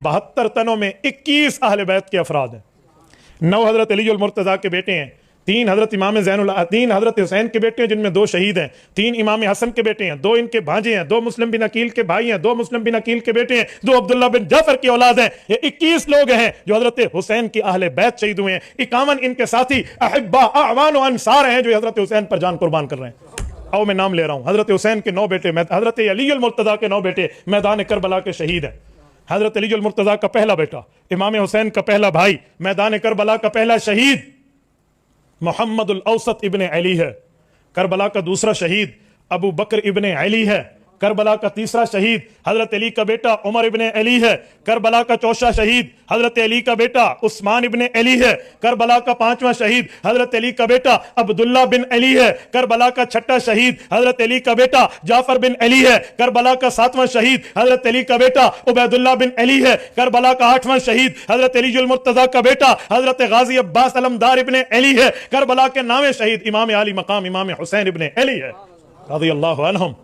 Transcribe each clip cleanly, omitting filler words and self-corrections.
72 तनों में 21 अहले बैत के अफराद हैं। 9 हजरत अली अल मुर्तज़ा के बेटे हैं, 3 हजरत इमाम ज़ैनुल, 3 हजरत हुसैन के बेटे हैं जिनमें 2 शहीद हैं, 3 इमाम हसन के बेटे हैं, 2 इनके भांजे हैं, 2 मुस्लिम बिन अकील के भाई हैं, 2 मुस्लिम बिन अकील के बेटे हैं, 2 अब्दुल्ला बिन जाफर की औलाद हैं। ये 21 लोग हैं जो हजरत हुसैन की अहले बैत शहीद हुए हैं। 51 इनके साथी अहिब्बा अवान व अंसार हैं जो हजरत हुसैन पर जान कुर्बान कर रहे हैं। आओ मैं नाम ले रहा हूँ। हजरत हुसैन के 9 बेटे, हजरत अली अल मुर्तज़ा के 9 बेटे मैदान करबला के शहीद हैं। हजरत अली अल मुर्तज़ा का पहला बेटा, इमाम हुसैन का पहला भाई, मैदान करबला का पहला शहीद मोहम्मद औसत इब्ने अली है। करबला का दूसरा शहीद अबू बकर इब्ने अली है। करबला का तीसरा शहीद हजरत अली का बेटा उमर इब्ने अली है। करबला का चौथा शहीद हजरत अली का बेटा उस्मान इब्ने अली है। करबला का 5वां शहीद हजरत अली का बेटा अब्दुल्ला बिन अली है। करबला का 6ठा शहीद हजरत अली का बेटा जाफर बिन अली है। करबला का 7वां शहीद हजरत अली का बेटा उबैदुल्ला बिन अली है। करबला का 8वां शहीद हजरत अली अल मुर्तज़ा का बेटा हजरत गाजी अब्बास अलमदार इब्ने अली है। करबला के 9वें शहीद इमाम आली मकाम इमाम हुसैन इब्ने अली है रज़ियल्लाहु अन्हुम।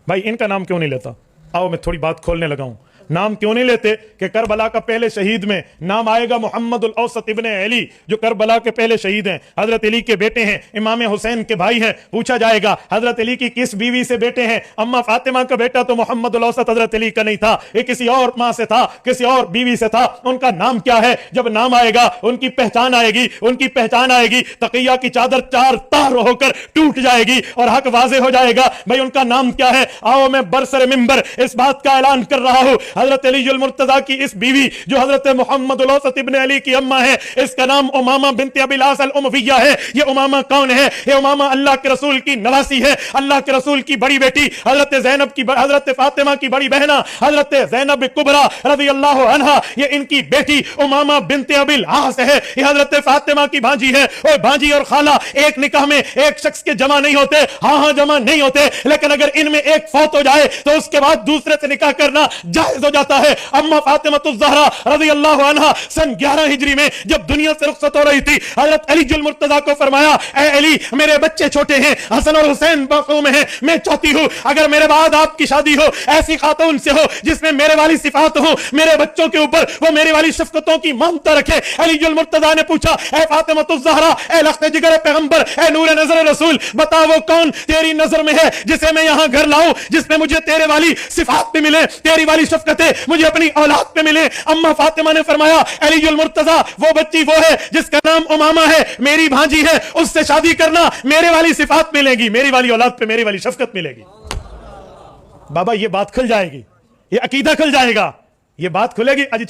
भाई इनका नाम क्यों नहीं लेता? आओ मैं थोड़ी बात खोलने लगा हूं। नाम क्यों नहीं लेते कि करबला का पहले शहीद में नाम आएगा मोहम्मद औसत इब्ने अली, जो करबला के पहले शहीद हैं, हजरत अली के बेटे हैं, इमाम हुसैन के भाई हैं। पूछा जाएगा हजरत अली की किस बीवी से बेटे हैं? अम्मा फातिमा का बेटा तो मोहम्मद औसत हजरत अली का नहीं था, ये किसी और माँ से था, किसी और बीवी से था। उनका नाम क्या है? जब नाम आएगा उनकी पहचान आएगी, उनकी पहचान आएगी, तकिया की चादर 4 तार होकर टूट जाएगी और हक वाजे हो जाएगा। भाई उनका नाम क्या है? आओ मैं बरसर मिंबर इस बात का ऐलान कर रहा हूं, हजरत अली अल मुर्तज़ा की इस बीवी जो हजरत मोहम्मद औसत इब्ने अली की अम्मा है, इसका नाम उमामा बिनत अबिल आस अल उमविया है। ये उमामा कौन है? ये उमामा अल्लाह के रसूल की नवासी है, अल्लाह के रसूल की बड़ी बेटी, हजरत ज़ैनब की, हजरत फातिमा की बड़ी बहना, हजरत ज़ैनब कुबरा रज़ियल्लाहु अन्हा। ये इनकी बेटी उमामा बिनत अबिल आस है। ये हजरत फातिमा की भांजी है। और भांजी और खाला एक निकाह में एक शख्स के जमा नहीं होते। हाँ जमा नहीं होते, लेकिन अगर इनमें एक फौत हो जाए तो उसके बाद दूसरे से निकाह करना जायज हो जाता है। अम्मा फातिमा ज़हरा रज़ियल्लाहु अन्हा सन 11 हिजरी में जब दुनिया से रुखसत हो रही थी, हजरत अली अल मुर्तज़ा को फरमाया, ए अली मेरे बच्चे छोटे हैं, हसन और हुसैन मासूम हैं, मैं चाहती हूं अगर मेरे बाद आपकी शादी हो ऐसी खातून से हो जिसमें मेरे वाली सिफात हो, मेरे बच्चों के ऊपर वो मेरे वाली शफ़क़तों की ममता रखे। अली अल मुर्तज़ा ने पूछा, ए फातिमा ज़हरा, ए लख्त जिगर पैगंबर, ए नूर नजर रसूल, बता वो कौन तेरी नजर में है जिसे मैं यहां घर लाऊं, जिसमें मुझे तेरे वाली सिफात पे मिले, तेरी वाली शफ़क़तें मुझे अपनी औलाद पे मिले। अम्मा फातिमा ने फरमाया, अली अल मुर्तज़ा वो बच्ची वो है जिसका नाम उमामा है, मेरी भांजी है, उससे शादी करना, मेरे वाली सिफात मिलेगी, मेरी वाली औलाद पे मेरी वाली शफ़क़त मिलेगी। बाबा ये बात खुल जाएगी, ये अकीदा खुल जाएगा, ये बात खुलेगी।